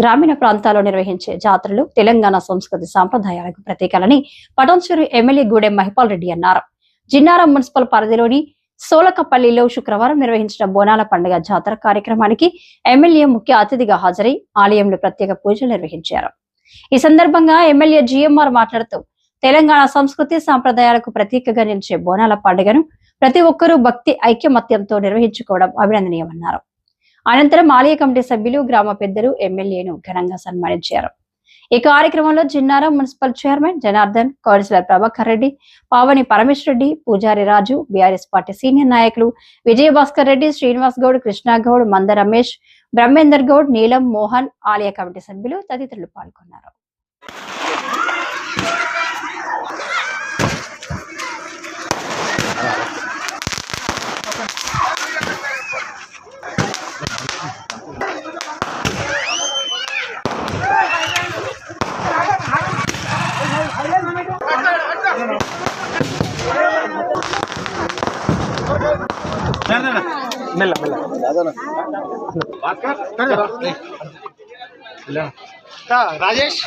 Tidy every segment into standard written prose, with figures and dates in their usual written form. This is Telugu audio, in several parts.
గ్రామీణ ప్రాంతాల్లో నిర్వహించే జాతరలు తెలంగాణ సంస్కృతి సాంప్రదాయాలకు ప్రతీకలని పటంచెరు ఎమ్మెల్యే గూడెం మహిపాల్ రెడ్డి అన్నారు. జిన్నారం మున్సిపల్ పరిధిలోని సోలకపల్లిలో శుక్రవారం నిర్వహించిన బోనాల పండుగ జాతర కార్యక్రమానికి ఎమ్మెల్యే ముఖ్య అతిథిగా హాజరై ఆలయంలో ప్రత్యేక పూజలు నిర్వహించారు. ఈ సందర్భంగా ఎమ్మెల్యే జిఎంఆర్ మాట్లాడుతూ తెలంగాణ సంస్కృతి సాంప్రదాయాలకు ప్రతీకగా నిలిచే బోనాల పండుగను ప్రతి ఒక్కరూ భక్తి ఐక్యమత్యంతో నిర్వహించుకోవడం అభినందనీయమన్నారు. అనంతరం ఆలయ కమిటీ సభ్యులు, గ్రామ పెద్దలు ఎమ్మెల్యేను ఘనంగా సన్మానించారు. ఈ కార్యక్రమంలో Jinnaram municipal chairman Janardhan, councillor Prabhakar Reddy, Pavani Parameshwar Reddy, Pujari Raju, BRS party senior నాయకులు విజయభాస్కర్ రెడ్డి, శ్రీనివాస్ గౌడ్, కృష్ణాగౌడ్, మంద రమేష్, బ్రహ్మేందర్ గౌడ్, నీలం, మోహన్, ఆలయ కమిటీ సభ్యులు తదితరులు పాల్గొన్నారు. రాజేష్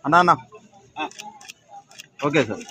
అన్నా ఓకే సార్.